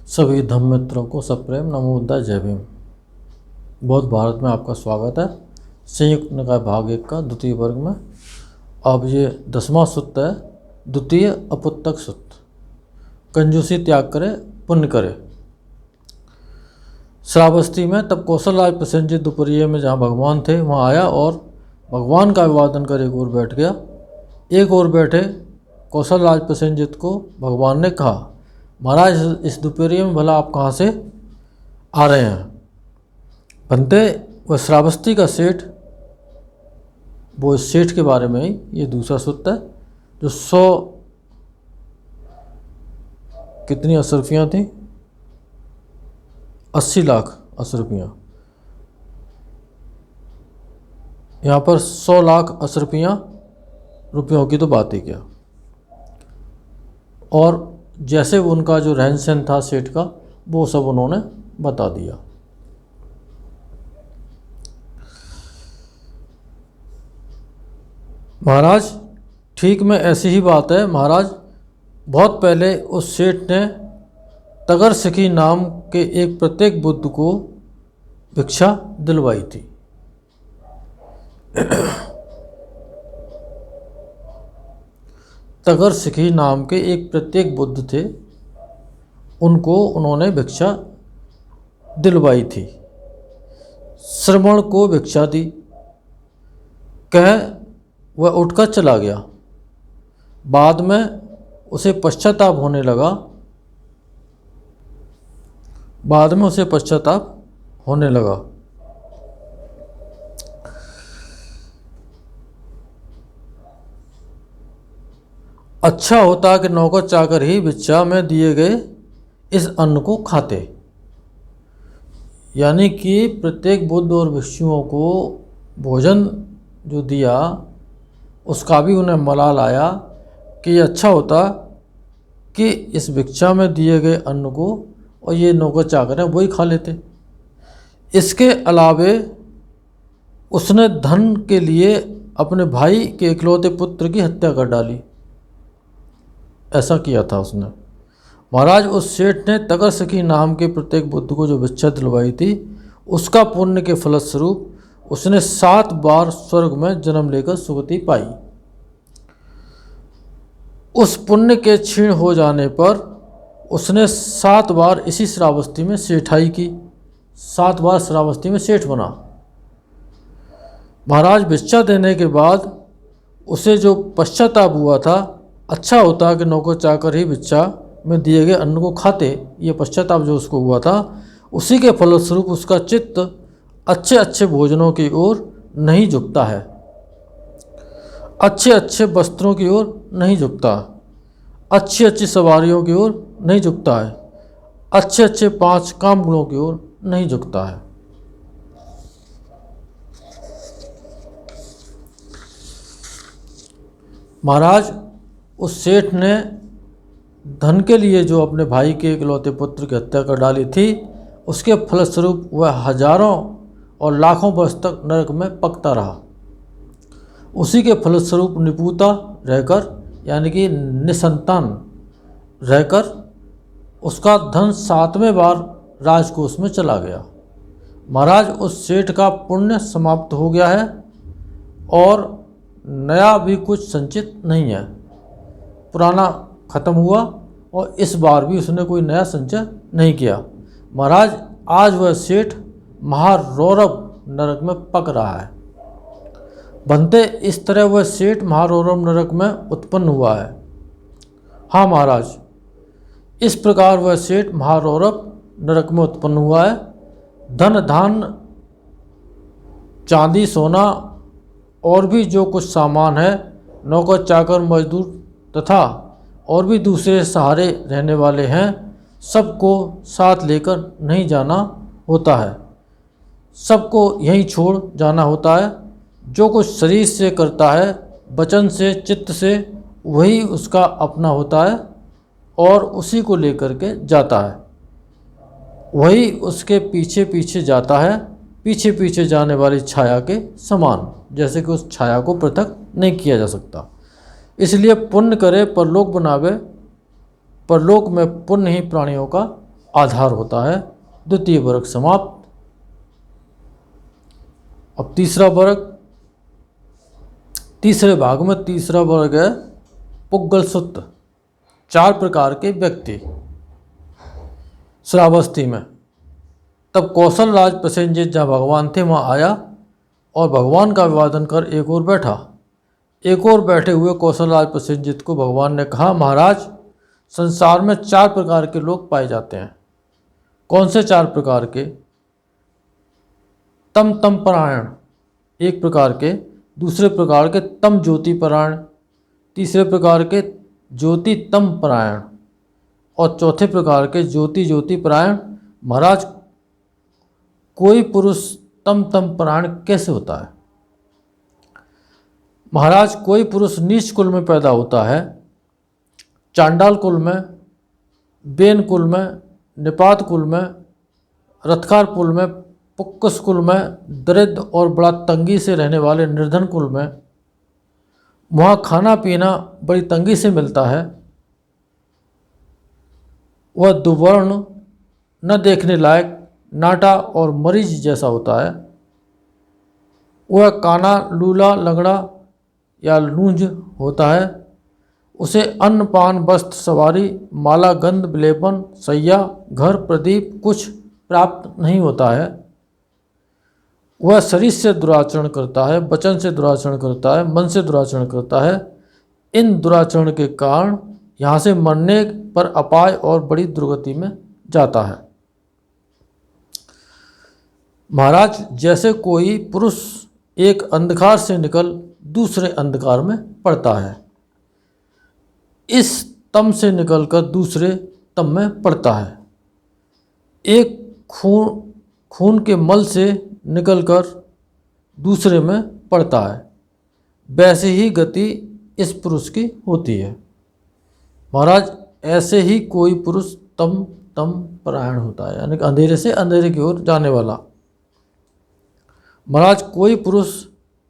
सभी धम्म मित्रों को सप्रेम नमो बुद्धाय जय भीम। बौद्ध भारत में आपका स्वागत है। संयुक्त निकाय भाग 1 का द्वितीय वर्ग में अब ये 10वां सूत्र है, द्वितीय अपुत्तक सूत्र। कंजूसी त्याग करे पुण्य करे। श्रावस्ती में तब कौशल राज प्रसेनजित दोपहरिये में जहाँ भगवान थे वहाँ आया और भगवान का अभिवादन कर एक ओर बैठ गया। एक ओर बैठे कौशल राज प्रसेनजित को भगवान ने कहा, महाराज इस दोपहरिये में भला आप कहाँ से आ रहे हैं? बनते वह श्रावस्ती का सेठ, वो इस सेठ के बारे में ही ये दूसरा सूत्र है जो 100 कितनी अशरफियाँ थी, 80 लाख अशरफियाँ। यहाँ पर 100 लाख अशरफियाँ रुपयों की तो बात ही क्या। और जैसे उनका जो रहन सहन था सेठ का, वो सब उन्होंने बता दिया। महाराज ठीक में ऐसी ही बात है महाराज। बहुत पहले उस सेठ ने तगर सिखी नाम के एक प्रत्येक बुद्ध को भिक्षा दिलवाई थी। तगर सिखी नाम के एक प्रत्येक बुद्ध थे, उनको उन्होंने भिक्षा दिलवाई थी। श्रवण को भिक्षा दी, कह वह उठकर चला गया। बाद में उसे पश्चाताप होने लगा। अच्छा होता कि नौकर चाकर ही भिक्षा में दिए गए इस अन्न को खाते। यानी कि प्रत्येक बुद्ध और भिक्षुओं को भोजन जो दिया उसका भी उन्हें मलाल आया कि अच्छा होता कि इस भिक्षा में दिए गए अन्न को और ये नौकर चाकर हैं वही खा लेते। इसके अलावे उसने धन के लिए अपने भाई के इकलौते पुत्र की हत्या कर डाली। ऐसा किया था उसने। महाराज उस सेठ ने तगर सिखी नाम के प्रत्येक बुद्ध को जो भिक्षा दिलवाई थी, उसका पुण्य के फलस्वरूप उसने 7 बार स्वर्ग में जन्म लेकर सुगति पाई। उस पुण्य के क्षीण हो जाने पर उसने 7 बार इसी श्रावस्ती में सेठाई की। 7 बार श्रावस्ती में सेठ बना। महाराज भिक्षा देने के बाद उसे जो पश्चाताप हुआ था, अच्छा होता कि नौकर चाकर ही भिक्षा में दिए गए अन्न को खाते, ये पश्चाताप जो उसको हुआ था, उसी के फलस्वरूप उसका चित्त अच्छे अच्छे भोजनों की ओर नहीं झुकता है, अच्छे अच्छे वस्त्रों की ओर नहीं झुकता, अच्छी अच्छी सवारियों की ओर नहीं झुकता है, अच्छे अच्छे 5 काम गुणों की ओर नहीं झुकता है। महाराज उस सेठ ने धन के लिए जो अपने भाई के इकलौते पुत्र की हत्या कर डाली थी, उसके फलस्वरूप वह हजारों और लाखों वर्ष तक नरक में पकता रहा। उसी के फलस्वरूप निपुता रहकर, यानी कि निसंतान रहकर, उसका धन 7वें बार राजकोष में चला गया। महाराज उस सेठ का पुण्य समाप्त हो गया है और नया भी कुछ संचित नहीं है। पुराना खत्म हुआ और इस बार भी उसने कोई नया संचय नहीं किया। महाराज आज वह सेठ महारौरव नरक में पक रहा है। बनते इस तरह वह सेठ महारौरव नरक में उत्पन्न हुआ है। हाँ महाराज, इस प्रकार वह सेठ महारौरव नरक में उत्पन्न हुआ है। धन धान चांदी सोना और भी जो कुछ सामान है, नौकर चाकर मजदूर तथा और भी दूसरे सहारे रहने वाले हैं, सबको साथ लेकर नहीं जाना होता है। सबको यहीं छोड़ जाना होता है। जो कुछ शरीर से करता है, वचन से, चित्त से, वही उसका अपना होता है और उसी को लेकर के जाता है। वही उसके पीछे पीछे जाता है, पीछे पीछे जाने वाली छाया के समान, जैसे कि उस छाया को पृथक नहीं किया जा सकता। इसलिए पुण्य करे परलोक बनावे, परलोक में पुण्य ही प्राणियों का आधार होता है। द्वितीय वर्ग समाप्त। अब तीसरा वर्ग, तीसरे भाग में तीसरा वर्ग है पुग्गल सुत्त। 4 प्रकार के व्यक्ति। श्रावस्ती में तब कौशल राज प्रसेनजित जहाँ भगवान थे वहाँ आया और भगवान का अभिवादन कर एक ओर बैठा। एक ओर बैठे हुए कौशल राज प्रसेनजित को भगवान ने कहा, महाराज, संसार में 4 प्रकार के लोग पाए जाते हैं। कौन से 4 प्रकार के? तम तम परायण एक प्रकार के, दूसरे प्रकार के तम ज्योति परायण, तीसरे प्रकार के ज्योति तम परायण और चौथे प्रकार के ज्योति ज्योति परायण। महाराज, कोई पुरुष तम तम परायण कैसे होता है? महाराज, कोई पुरुष नीच कुल में पैदा होता है, चांडाल कुल में, बेन कुल में, निपात कुल में, रथकार कुल में, पुक्कस कुल में, दरिद्र और बड़ा तंगी से रहने वाले निर्धन कुल में। वहाँ खाना पीना बड़ी तंगी से मिलता है। वह दुवर्ण, न देखने लायक, नाटा और मरीज जैसा होता है। वह काना, लूला, लंगड़ा या लूंज होता है। उसे अन्न पान वस्त्र सवारी माला गंध विलेपन सैया घर प्रदीप कुछ प्राप्त नहीं होता है। वह शरीर से दुराचरण करता है, वचन से दुराचरण करता है, मन से दुराचरण करता है। इन दुराचरण के कारण यहाँ से मरने पर अपाय और बड़ी दुर्गति में जाता है। महाराज, जैसे कोई पुरुष एक अंधकार से निकल दूसरे अंधकार में पड़ता है, इस तम से निकलकर दूसरे तम में पड़ता है। एक खून के मल से निकलकर दूसरे में पड़ता है, वैसे ही गति इस पुरुष की होती है। महाराज, ऐसे ही कोई पुरुष तम तम परायण होता है, यानी कि अंधेरे से अंधेरे की ओर जाने वाला। महाराज, कोई पुरुष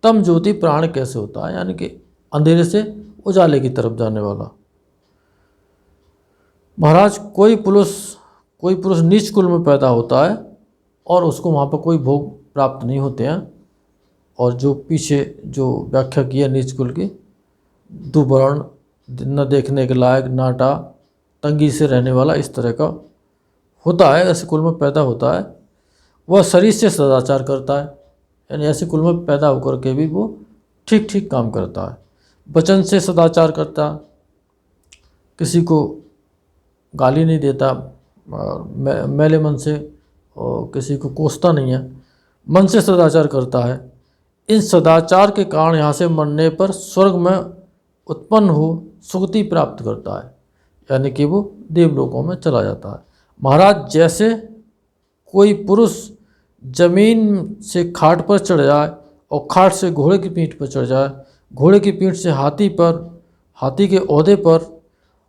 तम ज्योति प्राण कैसे होता है, यानी कि अंधेरे से उजाले की तरफ जाने वाला। महाराज, कोई पुरुष नीच कुल में पैदा होता है और उसको वहाँ पर कोई भोग प्राप्त नहीं होते हैं। और जो पीछे जो व्याख्या की है नीच कुल की, दुवर्ण, न देखने के लायक, नाटा, तंगी से रहने वाला, इस तरह का होता है, ऐसे कुल में पैदा होता है। वह शरीर से सदाचार करता है, यानी ऐसे कुल में पैदा होकर के भी वो ठीक ठीक काम करता है। वचन से सदाचार करता, किसी को गाली नहीं देता मैले मन से, और किसी को कोसता नहीं है। मन से सदाचार करता है। इन सदाचार के कारण यहाँ से मरने पर स्वर्ग में उत्पन्न हो सुगति प्राप्त करता है, यानी कि वो देवलोकों में चला जाता है। महाराज, जैसे कोई पुरुष जमीन से खाट पर चढ़ जाए और खाट से घोड़े की पीठ पर चढ़ जाए, घोड़े की पीठ से हाथी पर, हाथी के ओहदे पर,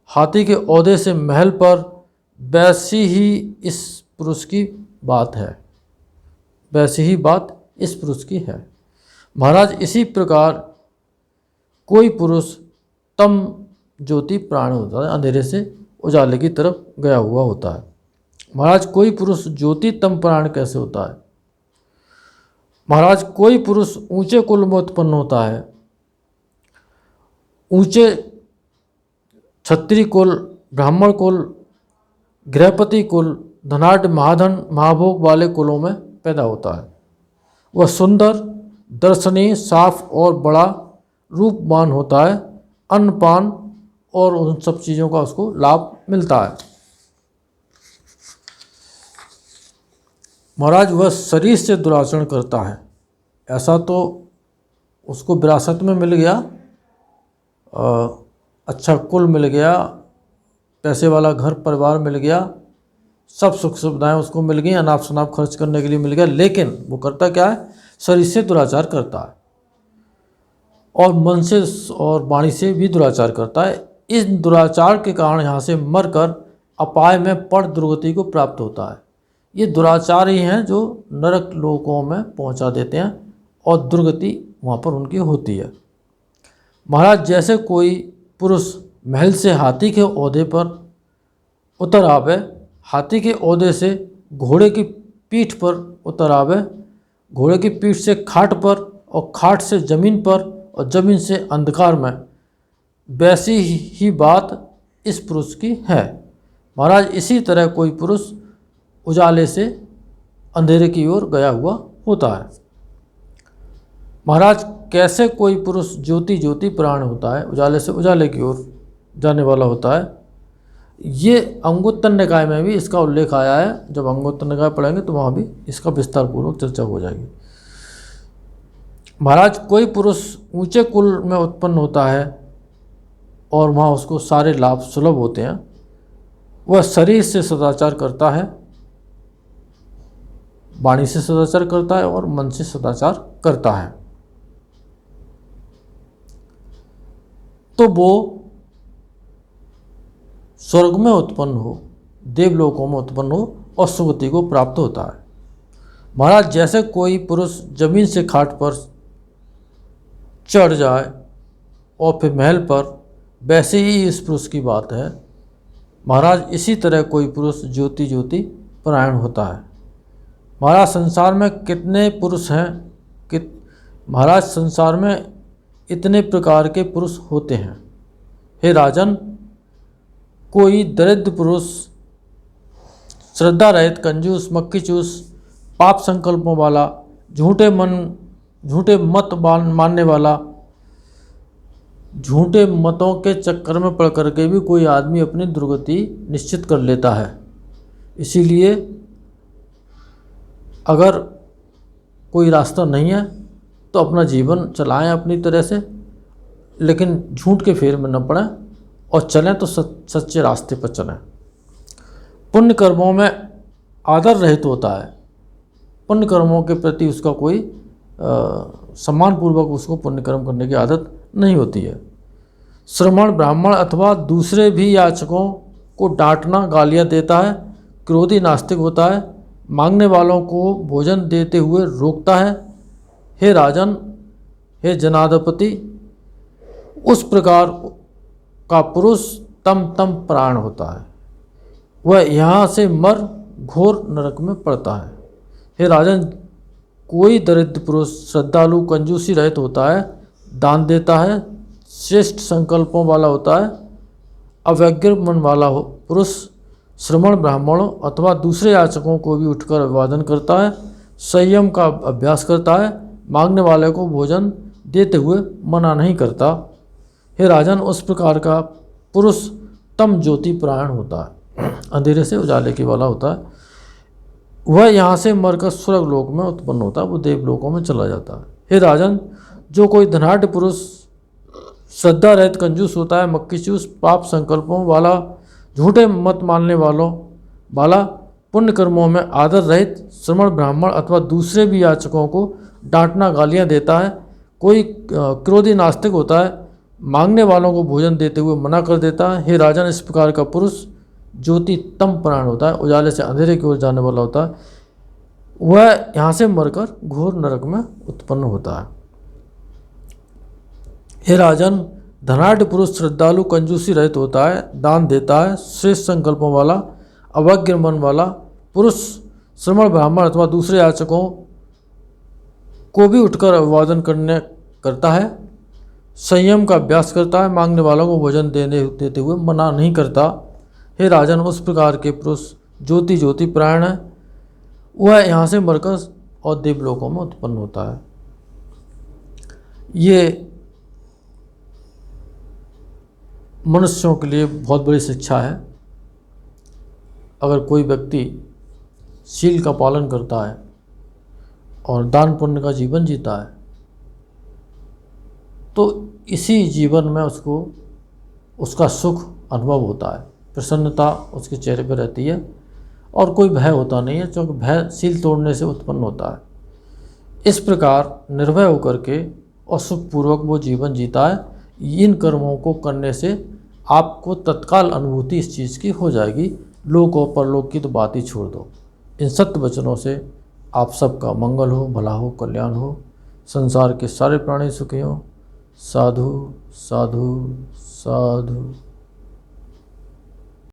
हाथी के ओहदे से महल पर, वैसी ही इस पुरुष की बात है, वैसी ही बात इस पुरुष की है। महाराज, इसी प्रकार कोई पुरुष तम ज्योति प्राण होता है, अंधेरे से उजाले की तरफ गया हुआ होता है। महाराज, कोई पुरुष ज्योति तम प्राण कैसे होता है? महाराज, कोई पुरुष ऊंचे कुल में उत्पन्न होता है, ऊंचे क्षत्रिय कुल, ब्राह्मण कुल, गृहपति कुल, धनाढ़ महाधन महाभोग वाले कुलों में पैदा होता है। वह सुंदर, दर्शनीय, साफ और बड़ा रूपवान होता है। अन्नपान और उन सब चीज़ों का उसको लाभ मिलता है। महाराज, वह शरीर से दुराचरण करता है, ऐसा तो उसको विरासत में मिल गया, अच्छा कुल मिल गया, पैसे वाला घर परिवार मिल गया, सब सुख सुविधाएं उसको मिल गई, अनाप शनाप खर्च करने के लिए मिल गया, लेकिन वो करता क्या है? शरीर से दुराचार करता है और मन से और वाणी से भी दुराचार करता है। इस दुराचार के कारण यहाँ से मरकर अपाय में पड़ दुर्गति को प्राप्त होता है। ये दुराचार ही हैं जो नरक लोकों में पहुँचा देते हैं और दुर्गति वहाँ पर उनकी होती है। महाराज, जैसे कोई पुरुष महल से हाथी के ओहदे पर उतर आवे, हाथी के ओहदे से घोड़े की पीठ पर उतर आवे, घोड़े की पीठ से खाट पर और खाट से जमीन पर और जमीन से अंधकार में, वैसी ही बात इस पुरुष की है। महाराज इसी तरह कोई पुरुष उजाले से अंधेरे की ओर गया हुआ होता है। महाराज कैसे कोई पुरुष ज्योति ज्योति प्राण होता है, उजाले से उजाले की ओर जाने वाला होता है, ये अंगुत्तर निकाय में भी इसका उल्लेख आया है। जब अंगुत्तर निकाय पढ़ेंगे तो वहाँ भी इसका विस्तार पूर्वक चर्चा हो जाएगी। महाराज कोई पुरुष ऊंचे कुल में उत्पन्न होता है और वहाँ उसको सारे लाभ सुलभ होते हैं, वह शरीर से सदाचार करता है, वाणी से सदाचार करता है और मन से सदाचार करता है, तो वो स्वर्ग में उत्पन्न हो, देवलोकों में उत्पन्न हो और सुगति को प्राप्त होता है। महाराज जैसे कोई पुरुष जमीन से खाट पर चढ़ जाए और फिर महल पर, वैसे ही इस पुरुष की बात है। महाराज इसी तरह कोई पुरुष ज्योति ज्योति परायण होता है। महाराज संसार में कितने पुरुष हैं कि महाराज संसार में इतने प्रकार के पुरुष होते हैं। हे राजन, कोई दरिद्र पुरुष, श्रद्धा रहित, कंजूस, मक्खी चूस, पाप संकल्पों वाला, झूठे मत मानने वाला, झूठे मतों के चक्कर में पड़ करके भी कोई आदमी अपनी दुर्गति निश्चित कर लेता है। इसीलिए अगर कोई रास्ता नहीं है तो अपना जीवन चलाएं अपनी तरह से, लेकिन झूठ के फेर में न पड़ें और चलें तो सच्चे रास्ते पर चलें। पुण्य कर्मों में आदर रहित होता है, पुण्य कर्मों के प्रति उसका कोई सम्मानपूर्वक उसको पुण्य कर्म करने की आदत नहीं होती है। श्रमण, ब्राह्मण अथवा दूसरे भी याचकों को डांटना, गालियाँ देता है, क्रोधी, नास्तिक होता है, मांगने वालों को भोजन देते हुए रोकता है। हे राजन, हे जनाधिपति, उस प्रकार का पुरुष तम प्राण होता है, वह यहाँ से मर घोर नरक में पड़ता है। हे राजन, कोई दरिद्र पुरुष श्रद्धालु, कंजूसी रहित होता है, दान देता है, श्रेष्ठ संकल्पों वाला होता है, अव्यग्र मन वाला पुरुष श्रमण, ब्राह्मणों अथवा दूसरे याचकों को भी उठकर अभिवादन करता है, संयम का अभ्यास करता है, मांगने वाले को भोजन देते हुए मना नहीं करता। हे राजन, उस प्रकार का पुरुष तम ज्योति प्राण होता है, अंधेरे से उजाले के वाला होता है। वह यहाँ से मरकर स्वर्ग लोक में उत्पन्न होता है, वो देवलोकों में चला जाता है। हे राजन, जो कोई धनाढ़ पुरुष श्रद्धा रहित, कंजूस होता है, मक्खी चूस, पाप संकल्पों वाला, झूठे मत मानने वाला, पुण्य कर्मों में आदर रहित, श्रमण, ब्राह्मण अथवा दूसरे भी याचकों को डांटना, गालियाँ देता है, कोई क्रोधी, नास्तिक होता है, मांगने वालों को भोजन देते हुए मना कर देता है। हे राजन, इस प्रकार का पुरुष ज्योति तम प्राण होता है, उजाले से अंधेरे की ओर जाने वाला होता है, वह यहाँ से मरकर घोर नरक में उत्पन्न होता है। हे राजन, धनाढ़ पुरुष श्रद्धालु, कंजूसी रहित होता है, दान देता है, श्रेष्ठ संकल्पों वाला, अवज्ञ मन वाला पुरुष श्रमण, ब्राह्मण अथवा दूसरे याचकों को भी उठकर अभिवादन करता है, संयम का अभ्यास करता है, मांगने वालों को भोजन देते हुए मना नहीं करता। हे राजन, उस प्रकार के पुरुष ज्योति ज्योति प्राण है, वह यहाँ से मरकर और देवलोकों में उत्पन्न होता है। ये मनुष्यों के लिए बहुत बड़ी शिक्षा है। अगर कोई व्यक्ति शील का पालन करता है और दान पुण्य का जीवन जीता है, तो इसी जीवन में उसको उसका सुख अनुभव होता है, प्रसन्नता उसके चेहरे पर रहती है और कोई भय होता नहीं है, क्योंकि भय शील तोड़ने से उत्पन्न होता है। इस प्रकार निर्भय होकर के और सुखपूर्वक वो जीवन जीता है। इन कर्मों को करने से आपको तत्काल अनुभूति इस चीज़ की हो जाएगी। लोक और परलोक की तो बात ही छोड़ दो। इन सत्य वचनों से आप सबका मंगल हो, भला हो, कल्याण हो, संसार के सारे प्राणी सुखी हों। साधु साधु साधु।